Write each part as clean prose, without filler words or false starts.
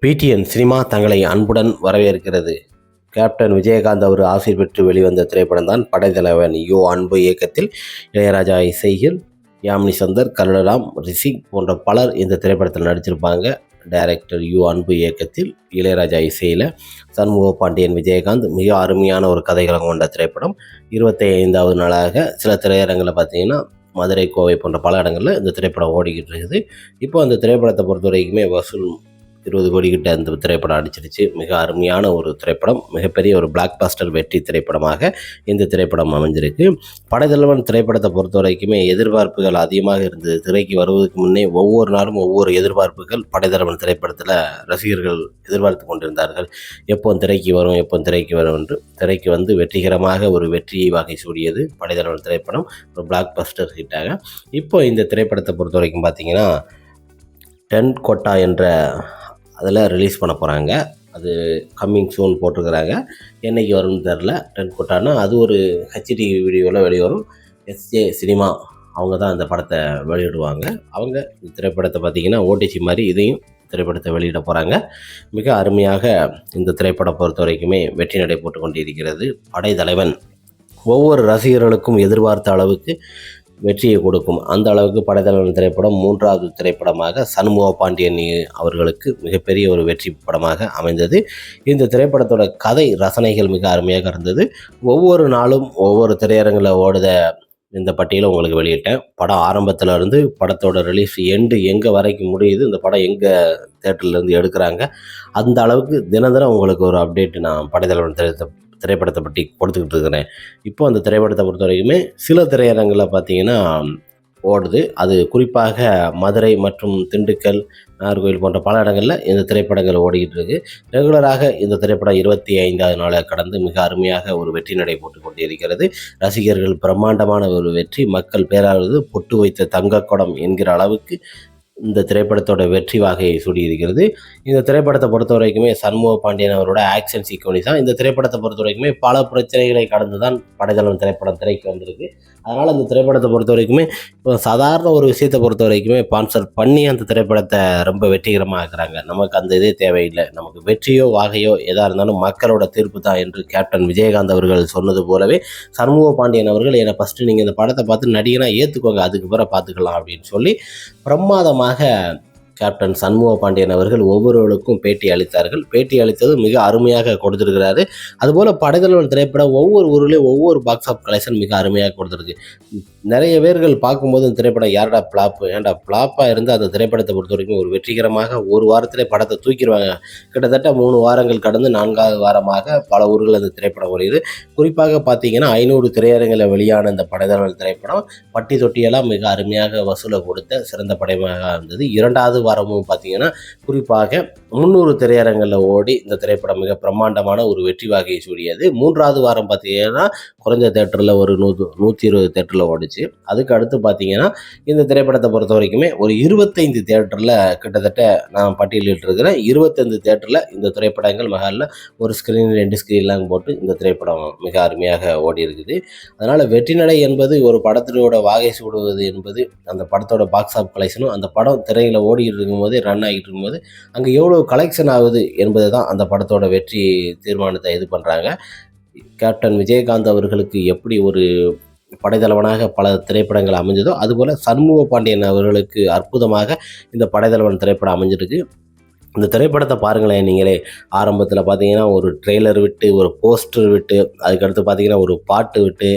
PTN cinema தங்களை அன்புடன் வரவேற்கிறது. கேப்டன் விஜயகாந்த் அவர் ஆசை பெற்று வெளிவந்த திரைப்படம் தான் படைத்தலைவன். அன்பு இயக்கத்தில் இளையராஜா இசையில் யாமினி சந்தர், கருணராம், ரிஷி போன்ற பலர் இந்த திரைப்படத்தில் நடிச்சிருப்பாங்க. டைரக்டர் அன்பு இயக்கத்தில் இளையராஜா இசையில் சண்முக பாண்டியன், விஜயகாந்த் மிக அருமையான ஒரு கதைகளம் கொண்ட திரைப்படம். 25வது நாளாக சில திரையரங்கில் பார்த்தீங்கன்னா மதுரை, கோவை போன்ற பல இடங்களில் இந்த திரைப்படம் ஓடிக்கிட்டு இருக்குது. இப்போ அந்த திரைப்படத்தை பொறுத்த வரைக்குமே வசூல் 20 கோடி கிட்ட அந்த திரைப்படம் அடிச்சிருச்சு. மிக அருமையான ஒரு திரைப்படம், மிகப்பெரிய ஒரு பிளாக் பஸ்டர் வெற்றி திரைப்படமாக இந்த திரைப்படம் அமைஞ்சிருக்கு. படைத்தலைவன் திரைப்படத்தை பொறுத்த வரைக்குமே எதிர்பார்ப்புகள் அதிகமாக இருந்தது. திரைக்கு வருவதற்கு முன்னே ஒவ்வொரு நாளும் ஒவ்வொரு எதிர்பார்ப்புகள் படைத்தலைவன் திரைப்படத்தில் ரசிகர்கள் எதிர்பார்த்து கொண்டிருந்தார்கள். எப்போ திரைக்கு வரும் என்று. திரைக்கு வந்து வெற்றிகரமாக ஒரு வெற்றியை வகை சூடியது படைத்தலைவன் திரைப்படம், ஒரு பிளாக் பஸ்டர் ஹிட்டாக. இப்போ இந்த திரைப்படத்தை பொறுத்த வரைக்கும் பார்த்தீங்கன்னா 10 கோட்டா என்ற அதில் ரிலீஸ் பண்ண போகிறாங்க. அது கம்மிங் சூன் போட்டிருக்கிறாங்க. என்றைக்கு வரும்னு தெரில. 10 கோட்டானா அது ஒரு ஹெச்டி வீடியோவில் வெளிவரும். எஸ்ஜே சினிமா அவங்க தான் இந்த படத்தை வெளியிடுவாங்க. அவங்க இந்த திரைப்படத்தை பார்த்திங்கன்னா ஓடிசி மாதிரி இதையும் திரைப்படத்தை வெளியிட போகிறாங்க. மிக அருமையாக இந்த திரைப்படம் பொறுத்த வரைக்குமே வெற்றி நடை போட்டு கொண்டிருக்கிறது. படைத்தலைவன் ஒவ்வொரு ரசிகர்களுக்கும் எதிர்பார்த்த அளவுக்கு வெற்றியை கொடுக்கும். அந்த அளவுக்கு படைத்தலைவன் திரைப்படம் 3வது திரைப்படமாக சண்முக பாண்டியன் அவர்களுக்கு மிகப்பெரிய ஒரு வெற்றி படமாக அமைந்தது. இந்த திரைப்படத்தோட கதை ரசனைகள் மிக அருமையாக இருந்தது. ஒவ்வொரு நாளும் ஒவ்வொரு திரையரங்கில் ஓடுத இந்த பட்டியலை உங்களுக்கு வெளியிட்டேன். படம் ஆரம்பத்தில் இருந்து படத்தோட ரிலீஸ் எங்கே வரைக்கும் முடியுது, இந்த படம் எங்கே தேட்டர்லேருந்து எடுக்கிறாங்க, அந்த அளவுக்கு தினம் உங்களுக்கு ஒரு அப்டேட் நான் படைத்தலைவன் திரைப்படத்தை பற்றி கொடுத்துக்கிட்டு இருக்கிறேன். இப்போ அந்த திரைப்படத்தை பொறுத்த வரைக்குமே சில திரையரங்கில் பார்த்தீங்கன்னா ஓடுது. அது குறிப்பாக மதுரை மற்றும் திண்டுக்கல், நாகர்கோவில் போன்ற பல இடங்களில் இந்த திரைப்படங்கள் ஓடிக்கிட்டு இருக்கு. ரெகுலராக இந்த திரைப்படம் 25வது நாளை கடந்து மிக அருமையாக ஒரு வெற்றி நடை போட்டு கொண்டிருக்கிறது. ரசிகர்கள் பிரம்மாண்டமான ஒரு வெற்றி, மக்கள் பேராவது பொட்டு வைத்த தங்கக்குடம் என்கிற அளவுக்கு இந்த திரைப்படத்தோட வெற்றி வாகையை சூடியிருக்கிறது. இந்த திரைப்படத்தை பொறுத்த வரைக்குமே சண்முக பாண்டியன் அவரோட ஆக்ஷன் சீக்வன்ஸ் தான். இந்த திரைப்படத்தை பொறுத்த வரைக்குமே பல பிரச்சனைகளை கடந்து தான் படைத்தலைவன் திரைப்படம் திரைக்கு வந்திருக்கு. அதனால் அந்த திரைப்படத்தை பொறுத்த வரைக்குமே இப்போ சாதாரண ஒரு விஷயத்தை பொறுத்த வரைக்குமே ஸ்பான்சர் பண்ணி அந்த திரைப்படத்தை ரொம்ப வெற்றிகரமாக ஆக்குறாங்க. நமக்கு அந்த இதே தேவையில்லை. நமக்கு வெற்றியோ வாகையோ எதாக இருந்தாலும் மக்களோட தீர்ப்பு தான் என்று கேப்டன் விஜயகாந்த் அவர்கள் சொன்னது போலவே சண்முக பாண்டியன் அவர்கள் என்னை ஃபஸ்ட்டு நீங்கள் இந்த படத்தை பார்த்து நடிகனாக ஏற்றுக்கோங்க, அதுக்கு பிறகு பார்த்துக்கலாம் அப்படின்னு சொல்லி பிரமாதமாக கேப்டன் சண்முக பாண்டியன் அவர்கள் ஒவ்வொருவருக்கும் பேட்டி அளித்தார்கள். பேட்டி அளித்தது மிக அருமையாக கொடுத்துருக்கிறாரு. அதுபோல் படைத்தலைவன் திரைப்படம் ஒவ்வொரு ஊர்லேயும் ஒவ்வொரு பாக்ஸ் ஆஃப் கலெக்ஷன் மிக அருமையாக கொடுத்துருக்கு. நிறைய பேர்கள் பார்க்கும்போது இந்த திரைப்படம் யாரடா ஃப்ளாப்பு, ஏன்டா ஃப்ளாப்பாக இருந்து அந்த திரைப்படத்தை பொறுத்த வரைக்கும் ஒரு வெற்றிகரமாக ஒரு வாரத்திலே படத்தை தூக்கிடுவாங்க. கிட்டத்தட்ட 3 வாரங்கள் கடந்து 4வது வாரமாக பல ஊர்கள் அந்த திரைப்படம் வருகிறது. குறிப்பாக பார்த்தீங்கன்னா 500 திரையரங்கில் வெளியான இந்த படைத்தலைவன் திரைப்படம் பட்டி தொட்டியெல்லாம் மிக அருமையாக வசூலை கொடுத்த சிறந்த படமாக இருந்தது. 2வது வாரமும் பார்த்தீங்கன்னா குறிப்பாக 300 திரையரங்கில் ஓடி இந்த திரைப்படம் மிக பிரம்மாண்டமான ஒரு வெற்றி வாகையை சூடியது. 3வது வாரம் பார்த்தீங்கன்னா குறைஞ்ச தேட்டரில் ஒரு 120 தேட்டரில் ஓடிச்சு. அதுக்கு அடுத்து பார்த்தீங்கன்னா இந்த திரைப்படத்தை பொறுத்த வரைக்குமே ஒரு 25 தேட்டரில் கிட்டத்தட்ட நான் பட்டியலிட்டு இருக்கிறேன். 25 தேட்டரில் இந்த திரைப்படங்கள் மகாலில் ஒரு ஸ்க்ரீன் 2 ஸ்க்ரீன்லாம் போட்டு இந்த திரைப்படம் மிக அருமையாக ஓடி இருக்குது. அதனால் வெற்றி நடை என்பது ஒரு படத்தினோட வாகை சூடுவது என்பது அந்த படத்தோட பாக்ஸ் ஆஃப் கலெக்ஷனும் அந்த படம் திரையில் ஓடிக்கிட்டு இருக்கும்போது ரன் ஆகிட்டு இருக்கும்போது அங்கே எவ்வளோ கலெக்ஷன் ஆகுது என்பது தான் அந்த படத்தோட வெற்றி தீர்மானத்தை இது பண்ணுறாங்க. கேப்டன் விஜயகாந்த் அவர்களுக்கு எப்படி ஒரு படைத்தலைவனாக பல திரைப்படங்கள் அமைஞ்சதோ அதுபோல் சண்முக பாண்டியன் அவர்களுக்கு அற்புதமாக இந்த படைத்தலைவன் திரைப்படம் அமைஞ்சிருக்கு. இந்த திரைப்படத்தை பாருங்களேன் நீங்களே. ஆரம்பத்தில் பார்த்தீங்கன்னா ஒரு ட்ரெய்லர் விட்டு, ஒரு போஸ்டர் விட்டு, அதுக்கடுத்து பார்த்தீங்கன்னா ஒரு பாட்டு விட்டு,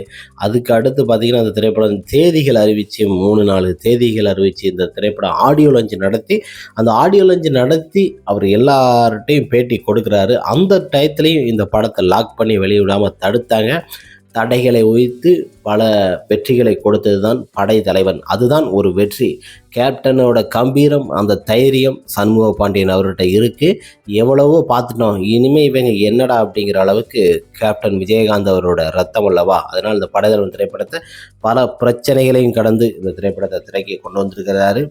அதுக்கு அடுத்து பார்த்தீங்கன்னா அந்த திரைப்படம் தேதிகள் அறிவித்து 3-4 தேதிகள் அறிவித்து இந்த திரைப்படம் ஆடியோ லான்ச் நடத்தி, அந்த ஆடியோ லான்ச் நடத்தி அவர் எல்லார்ட்டையும் பேட்டி கொடுக்குறாரு. அந்த டயத்துலையும் இந்த படத்தை லாக் பண்ணி வெளியிடாமல் தடுத்தாங்க. தடைகளை உயர்த்து பல வெற்றிகளை கொடுத்தது தான் படைத்தலைவன். அதுதான் ஒரு வெற்றி. கேப்டனோட கம்பீரம், அந்த தைரியம் சண்முக பாண்டியன் அவர்கிட்ட இருக்குது. எவ்வளவோ பார்த்துட்டோம், இனிமேல் இவங்க என்னடா அப்படிங்கிற அளவுக்கு கேப்டன் விஜயகாந்த் அவரோட ரத்தம் அல்லவா. அதனால் இந்த படைத்தலைவன் திரைப்படத்தை பல பிரச்சனைகளையும் கடந்து இந்த திரைப்படத்தை திரைக்கு கொண்டு வந்திருக்கிறாரு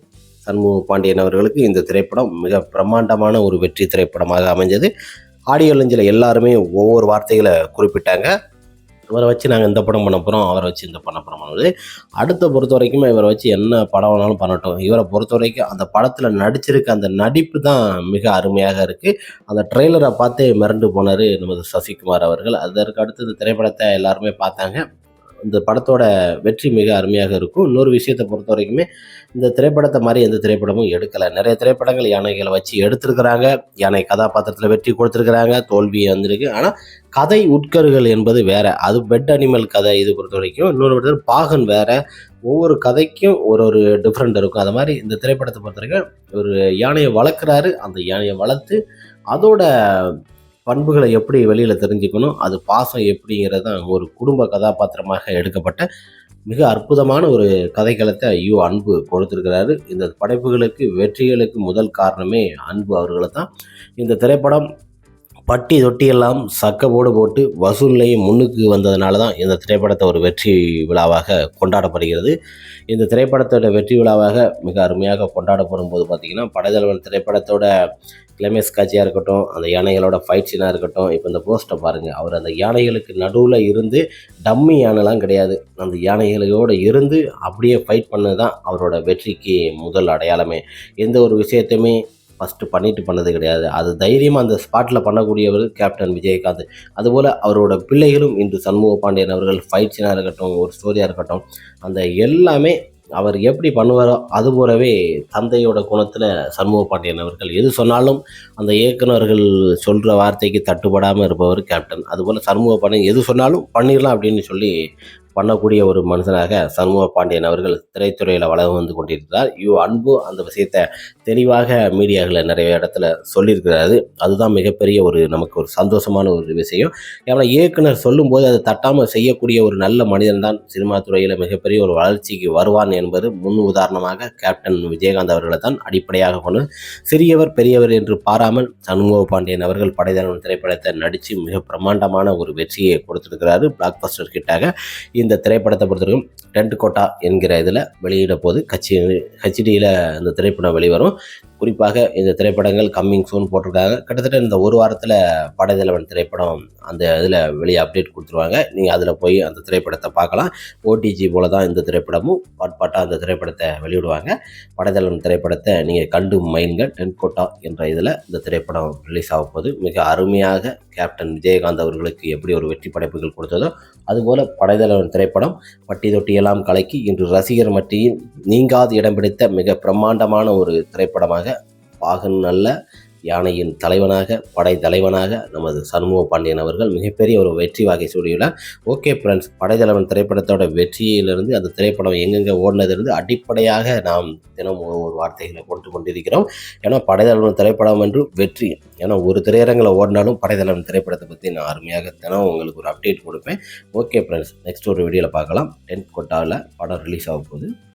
சண்முக பாண்டியன் அவர்களுக்கு. இந்த திரைப்படம் மிக பிரம்மாண்டமான ஒரு வெற்றி திரைப்படமாக அமைஞ்சது. ஆடியோ லான்ச்சில் எல்லாருமே ஒவ்வொரு வார்த்தைகளை குறிப்பிட்டாங்க. இவரை வச்சு நாங்கள் இந்த படம் பண்ண போகிறோம், அவரை வச்சு இந்த பண்ண போகிறோம். அடுத்த பொறுத்த வரைக்குமே இவரை வச்சு என்ன படம் வேணாலும் பண்ணட்டும். இவரை பொறுத்த வரைக்கும் அந்த படத்தில் நடிச்சிருக்க அந்த நடிப்பு தான் மிக அருமையாக இருக்குது. அந்த ட்ரெய்லரை பார்த்தே மிரண்டு போனார் நமது சசிகுமார் அவர்கள். அதற்கு அடுத்து இந்த திரைப்படத்தை எல்லாருமே பார்த்தாங்க. இந்த படத்தோட வெற்றி மிக அருமையாக இருக்கும். இன்னொரு விஷயத்தை பொறுத்த வரைக்குமே இந்த திரைப்படத்தை மாதிரி எந்த திரைப்படமும் எடுக்கலை. நிறைய திரைப்படங்கள் யானைகளை வச்சு எடுத்திருக்கிறாங்க. யானை கதாபாத்திரத்தில் வெற்றி கொடுத்துருக்குறாங்க, தோல்வி வந்திருக்கு. ஆனால் கதை உட்கருகள் என்பது வேற. அது பெட் அனிமல் கதை இது பொறுத்த வரைக்கும். இன்னொரு விதத்தில் பாகன் வேற. ஒவ்வொரு கதைக்கும் ஒரு டிஃப்ரெண்ட் இருக்கும். அது மாதிரி இந்த திரைப்படத்தை பொறுத்த வரைக்கும் ஒரு யானையை வளர்க்குறாரு. அந்த யானையை வளர்த்து அதோட பண்புகளை எப்படி வெளியில் தெரிஞ்சுக்கணும், அது பாசம் எப்படிங்கிறது தான் ஒரு குடும்ப கதாபாத்திரமாக எடுக்கப்பட்ட மிக அற்புதமான ஒரு கதைக்களத்தை அன்பு கொடுத்துருக்கிறாரு. இந்த படைப்புகளுக்கு வெற்றிகளுக்கு முதல் காரணமே அன்பு அவர்களை தான். இந்த திரைப்படம் பட்டி தொட்டியெல்லாம் சக்கப்போடு போட்டு வசூல்லையும் முன்னுக்கு வந்ததுனால தான் இந்த திரைப்படத்தை ஒரு வெற்றி விழாவாக கொண்டாடப்படுகிறது. இந்த திரைப்படத்தோட வெற்றி விழாவாக மிக அருமையாக கொண்டாடப்படும் போது பார்த்திங்கன்னா, படைத்தலைவன் திரைப்படத்தோட கிளைமேக்ஸ் காட்சியாக இருக்கட்டும், அந்த யானைகளோட ஃபைட் சீனாக இருக்கட்டும், இப்போ இந்த போஸ்ட்டை பாருங்கள். அவர் அந்த யானைகளுக்கு நடுவில் இருந்து, டம்மி யானைலாம் கிடையாது, அந்த யானைகளோடு இருந்து அப்படியே ஃபைட் பண்ணது தான் அவரோட வெற்றிக்கு முதல் அடையாளமே. எந்த ஒரு விஷயத்தையுமே ஃபஸ்ட்டு பண்ணிட்டு பண்ணது கிடையாது. அது தைரியமாக அந்த ஸ்பாட்டில் பண்ணக்கூடியவர் கேப்டன் விஜயகாந்த். அதுபோல் அவரோட பிள்ளைகளும் இன்று சண்முக பாண்டியன் அவர்கள் ஃபைட் சீனாக இருக்கட்டும், ஒரு ஸ்டோரியாக இருக்கட்டும், அந்த எல்லாமே அவர் எப்படி பண்ணுவாரோ அதுபோலவே தந்தையோட குணத்தில் சண்முக பாண்டியன் அவர்கள் எது சொன்னாலும் அந்த இயக்குநர்கள் சொல்கிற வார்த்தைக்கு தட்டுப்படாமல் இருப்பவர் கேப்டன். அதுபோல் சண்முக பாண்டியன் எது சொன்னாலும் பண்ணிடலாம் அப்படின்னு சொல்லி பண்ணக்கூடிய ஒரு மனுஷனாக சண்முக பாண்டியன் அவர்கள் திரைத்துறையில் வளம் வந்து கொண்டிருக்கிறார். அன்பு அந்த விஷயத்தை தெளிவாக மீடியாவில் நிறைய இடத்துல சொல்லியிருக்கிறாரு. அதுதான் மிகப்பெரிய நமக்கு ஒரு சந்தோஷமான ஒரு விஷயம். ஏன்னா இயக்குனர் சொல்லும்போது அதை தட்டாமல் செய்யக்கூடிய ஒரு நல்ல மனிதன் தான் சினிமா துறையில் மிகப்பெரிய ஒரு வளர்ச்சிக்கு வருவான் என்பது முன் உதாரணமாக கேப்டன் விஜயகாந்த் அவர்களை தான் அடிப்படையாக கொண்டு சிறியவர் பெரியவர் என்று பாராமல் சண்முக பாண்டியன் அவர்கள் படைத்தலைவன் திரைப்படத்தை நடித்து மிக பிரம்மாண்டமான ஒரு வெற்றியை கொடுத்திருக்கிறாரு. பிளாக் பஸ்டர் ஹிட்டாக இந்த திரைப்படத்தை பொறுத்தவரைக்கும் டென்ட் கோட்டா என்கிற இதில் வெளியிட போது ஹெச்டியில் இந்த திரைப்படம் வெளிவரும். குறிப்பாக இந்த திரைப்படங்கள் கம்மிங் சூன் போட்டிருக்காங்க. கிட்டத்தட்ட இந்த ஒரு வாரத்தில் படைத்தலைவன் திரைப்படம் அந்த இதில் வெளியே அப்டேட் கொடுத்துருவாங்க. நீங்கள் அதில் போய் அந்த திரைப்படத்தை பார்க்கலாம். ஓடிஜி போல தான் இந்த திரைப்படமும் பாட்டாக அந்த திரைப்படத்தை வெளியிடுவாங்க. படைத்தலைவன் திரைப்படத்தை நீங்கள் கண்டு மயின்கள். டென்ட் கோட்டா என்ற இதில் இந்த திரைப்படம் ரிலீஸ் ஆக போது மிக அருமையாக கேப்டன் விஜயகாந்த் அவர்களுக்கு எப்படி ஒரு வெற்றி படைப்புகள் கொடுத்ததோ அதுபோல் படைத்தலைவன் திரைப்படம் பட்டி தொட்டியெல்லாம் கலக்கி இன்று ரசிகர் மத்தியில் நீங்காது இடம் பிடித்த மிக பிரம்மாண்டமான ஒரு திரைப்படமாக பாகன் நல்ல யானையின் தலைவனாக படை தலைவனாக நமது சண்முக பாண்டியன் அவர்கள் மிகப்பெரிய ஒரு வெற்றி வாகை சூடியுள்ளார். ஓகே ஃப்ரெண்ட்ஸ், படைத்தலைவன் திரைப்படத்தோட வெற்றியிலிருந்து அந்த திரைப்படம் எங்கெங்கே ஓடினதிலிருந்து அடிப்படையாக நாம் தினம் ஒரு வார்த்தைகளை கொண்டு கொண்டிருக்கிறோம். ஏன்னா படைத்தலைவன் திரைப்படம் என்று வெற்றி. ஏன்னா ஒரு திரையரங்கில் ஓடினாலும் படைத்தலைவன் திரைப்படத்தை பற்றி நான் அருமையாக தினம் உங்களுக்கு ஒரு அப்டேட் கொடுப்பேன். ஓகே ஃப்ரெண்ட்ஸ், நெக்ஸ்ட் ஒரு வீடியோவில் பார்க்கலாம். டென்ட் கோட்டாவில் படம் ரிலீஸ் ஆக போகுது.